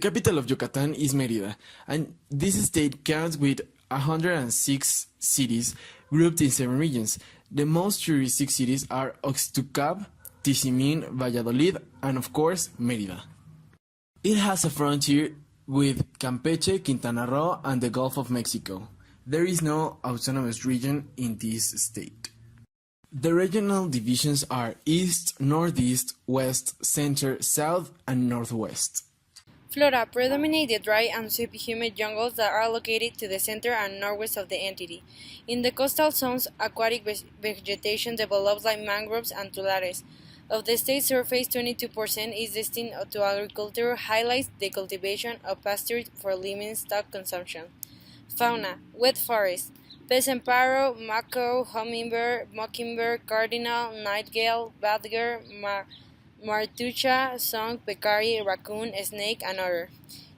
capital of Yucatan is Mérida, and this state counts with 106 cities grouped in 7 regions. The most touristic cities are Oxtucab, Tizimín, Valladolid, and of course, Mérida. It has a frontier with Campeche, Quintana Roo, and the Gulf of Mexico. There is no autonomous region in this state. The regional divisions are East, Northeast, West, Center, South, and Northwest. Flora predominate the dry and sub-humid jungles that are located to the center and northwest of the entity. In the coastal zones, aquatic vegetation develops like mangroves and tulares. Of the state's surface, 22% is destined to agriculture, highlights the cultivation of pasture for livestock consumption. Fauna: wet forest, peasant parrot, macaw, hummingbird, mockingbird, cardinal, nightingale, badger, martucha, song, peccary, raccoon, snake, and other.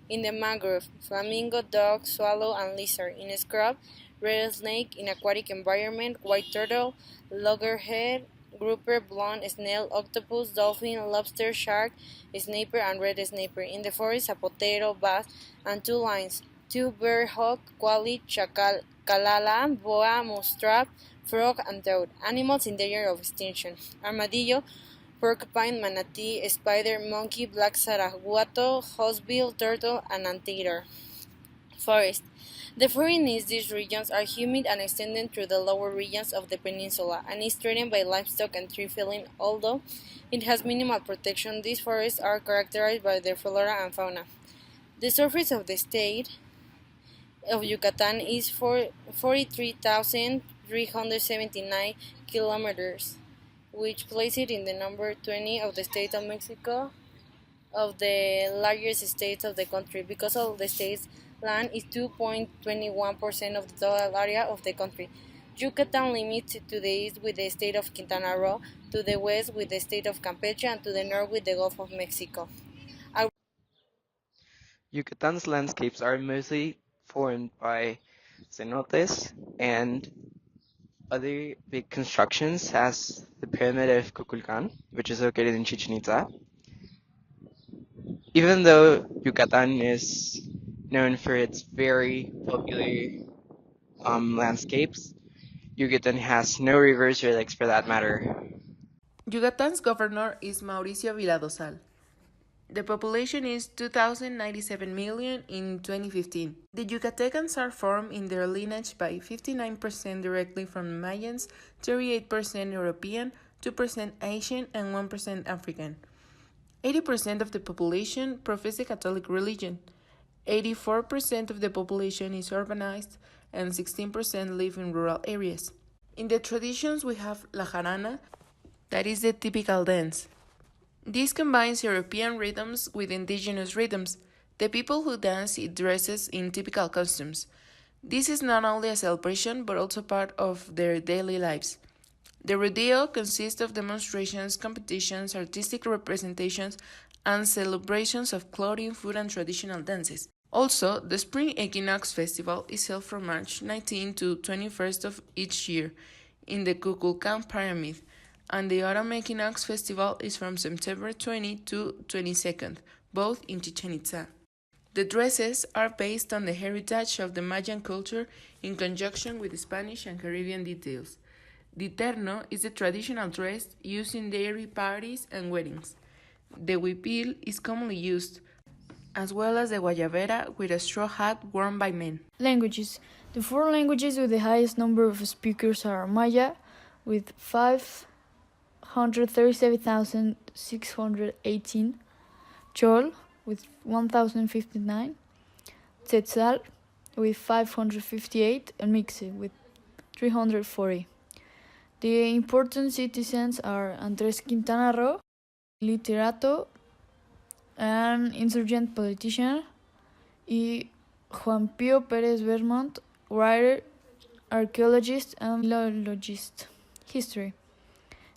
In the mangrove, flamingo, dog, swallow, and lizard. In scrub, rattlesnake. In aquatic environment, white turtle, loggerhead, grouper, blonde snail, octopus, dolphin, lobster, shark, snapper, and red snapper. In the forest, a potato, bass, and 2 lions, 2 bear, hawk, quail, chacal, calala, boa, mousetrap, frog, and toad. Animals in danger of extinction: armadillo, porcupine, manatee, spider, monkey, black saraguato, horsebill, turtle, and anteater. Forest. The forests in these regions are humid and extended through the lower regions of the peninsula, and is threatened by livestock and tree felling. Although it has minimal protection, these forests are characterized by their flora and fauna. The surface of the state of Yucatan is 43,379 kilometers, which places it in the number 20 of the state of Mexico, of the largest states of the country. Because of the state's land is 2.21% of the total area of the country. Yucatan limits to the east with the state of Quintana Roo, to the west with the state of Campeche, and to the north with the Gulf of Mexico. Yucatan's landscapes are mostly formed by cenotes and other big constructions, as the pyramid of Kukulkan, which is located in Chichen Itza. Even though Yucatan is known for its very popular landscapes, Yucatan has no rivers or lakes for that matter. Yucatan's governor is Mauricio Viladosal. The population is 2,097 million in 2015. The Yucatecans are formed in their lineage by 59% directly from Mayans, 38% European, 2% Asian, and 1% African. 80% of the population profess the Catholic religion. 84% of the population is urbanized, and 16% live in rural areas. In the traditions, we have La Jarana, that is the typical dance. This combines European rhythms with indigenous rhythms. The people who dance dresses in typical costumes. This is not only a celebration but also part of their daily lives. The rodeo consists of demonstrations, competitions, artistic representations, and celebrations of clothing, food, and traditional dances. Also, the Spring Equinox Festival is held from March 19 to 21st of each year in the Kukulkan Pyramid, and the Autumn Equinox Festival is from September 20 to 22nd, both in Chichen Itza. The dresses are based on the heritage of the Mayan culture in conjunction with Spanish and Caribbean details. The terno is the traditional dress used in dairy parties and weddings. The huipil is commonly used, as well as the guayabera with a straw hat worn by men. Languages. The 4 languages with the highest number of speakers are Maya, with 537,618, Chol, with 1,059, Tzetzal, with 558, and Mixe, with 340. The important citizens are Andrés Quintana Roo, literato, an insurgent politician, y Juan Pío Pérez Vermont, writer, archaeologist, and philologist. History.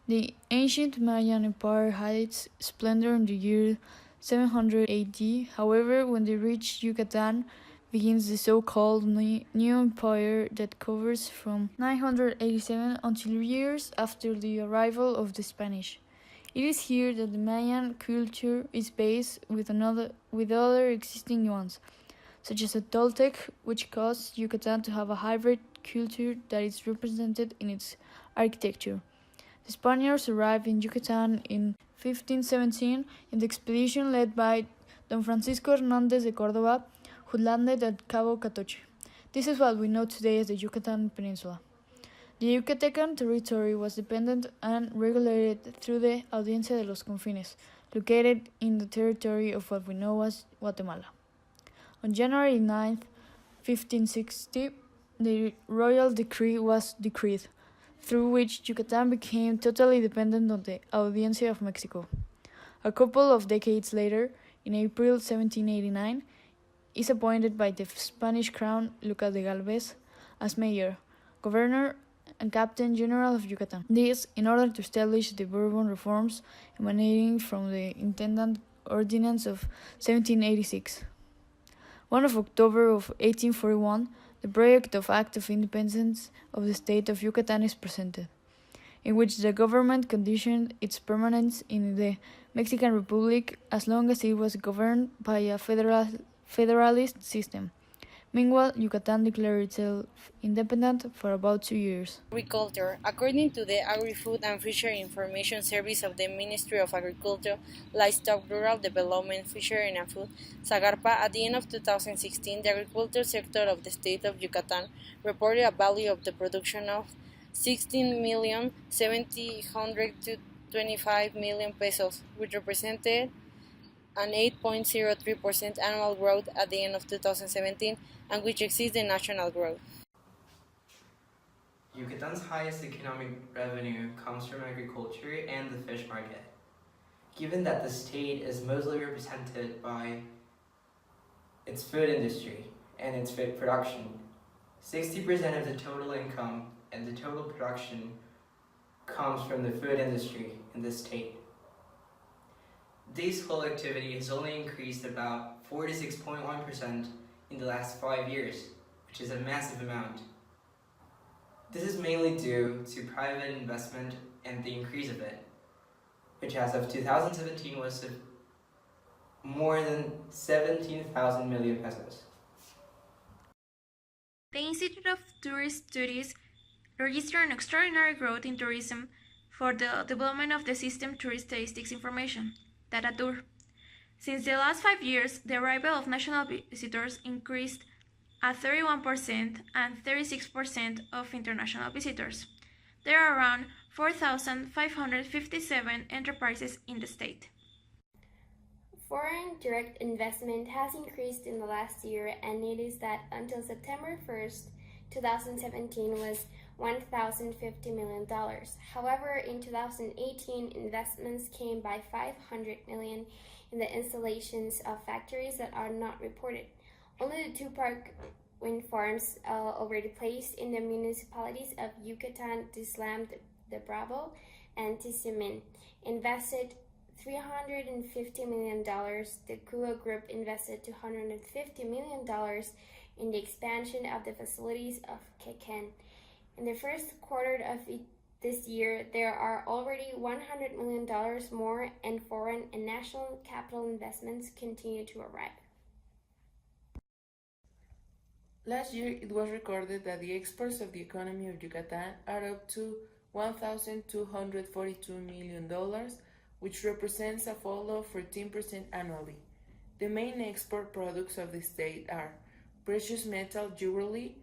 The ancient Mayan Empire had its splendor in the year 700 AD. However, when they reach Yucatan, begins the so-called New Empire that covers from 987 until years after the arrival of the Spanish. It is here that the Mayan culture is based with other existing ones, such as the Toltec, which caused Yucatan to have a hybrid culture that is represented in its architecture. The Spaniards arrived in Yucatan in 1517 in the expedition led by Don Francisco Hernández de Córdoba, who landed at Cabo Catoche. This is what we know today as the Yucatan Peninsula. The Yucatecan territory was dependent and regulated through the Audiencia de los Confines, located in the territory of what we know as Guatemala. On January 9, 1560, the royal decree was decreed, through which Yucatan became totally dependent on the Audiencia of Mexico. A couple of decades later, in April 1789, is appointed by the Spanish crown Lucas de Galvez as mayor, governor, and Captain General of Yucatan. This, in order to establish the Bourbon reforms emanating from the Intendant Ordinance of 1786. 1 of October of 1841, the project of Act of Independence of the state of Yucatan is presented, in which the government conditioned its permanence in the Mexican Republic as long as it was governed by a federalist system. Meanwhile, Yucatan declared itself independent for about 2 years. Agriculture. According to the Agri-Food and Fishery Information Service of the Ministry of Agriculture, Livestock, Rural Development, Fishery and Food, Zagarpa, at the end of 2016, the agriculture sector of the state of Yucatan reported a value of the production of 16,725,000,000 pesos, which represented an 8.03% annual growth at the end of 2017, and which exceeds the national growth. Yucatan's highest economic revenue comes from agriculture and the fish market. Given that the state is mostly represented by its food industry and its food production, 60% of the total income and the total production comes from the food industry in the state. This whole activity has only increased about 46.1% in the last 5 years, which is a massive amount. This is mainly due to private investment and the increase of it, which as of 2017 was more than 17,000 million pesos. The Institute of Tourist Studies registered an extraordinary growth in tourism for the development of the system tourist statistics information, DataTour. Since the last 5 years, the arrival of national visitors increased at 31% and 36% of international visitors. There are around 4,557 enterprises in the state. Foreign direct investment has increased in the last year, and it is that until September 1st, 2017 was $1,050 million. However, in 2018, investments came by $500 million in the installations of factories that are not reported. Only the 2 park wind farms already placed in the municipalities of Yucatan, Tislam de Bravo, and Tizimin invested $350 million. The Cuba Group invested $250 million in the expansion of the facilities of Quequén. In the first quarter of this year, there are already $100 million more, and foreign and national capital investments continue to arrive. Last year, it was recorded that the exports of the economy of Yucatan are up to $1,242 million, which represents a fall of 14% annually. The main export products of the state are precious metal jewelry,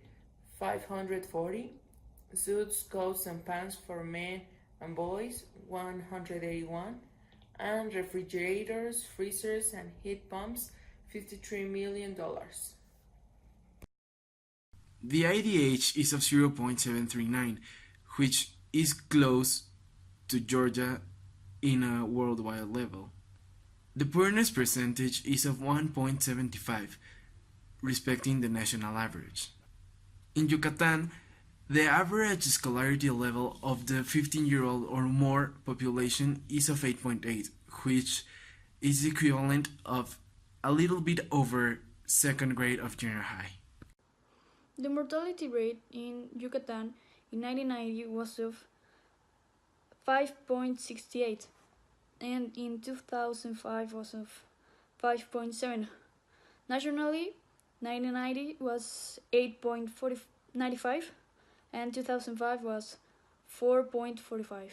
540, suits, coats, and pants for men and boys, 181, and refrigerators, freezers, and heat pumps, $53 million. The IDH is of 0.739, which is close to Georgia in a worldwide level. The poorness percentage is of 1.75, respecting the national average. In Yucatan, the average scholarity level of the 15-year-old or more population is of 8.8, which is the equivalent of a little bit over second grade of junior high. The mortality rate in Yucatan in 1990 was of 5.68. and in 2005 was of 5.7. Nationally, 1990 was 8.95 and 2005 was 4.45.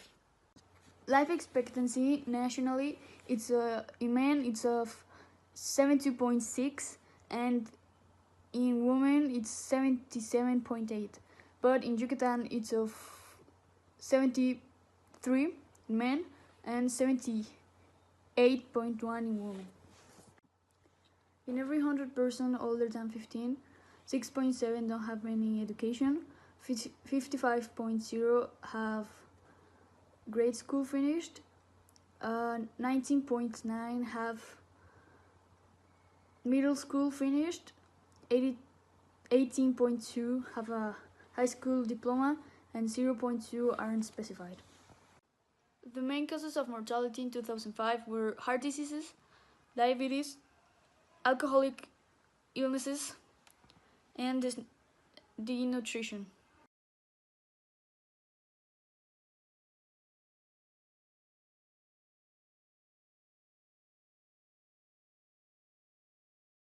Life expectancy nationally, in men it's of 72.6 and in women it's 77.8, but in Yucatan it's of 73 in men and 78.1 in women. In every 100 person older than 15, 6.7 don't have any education, 55.0 have grade school finished, 19.9 have middle school finished, 18.2 have a high school diploma, and 0.2 aren't specified. The main causes of mortality in 2005 were heart diseases, diabetes, alcoholic illnesses, and denutrition.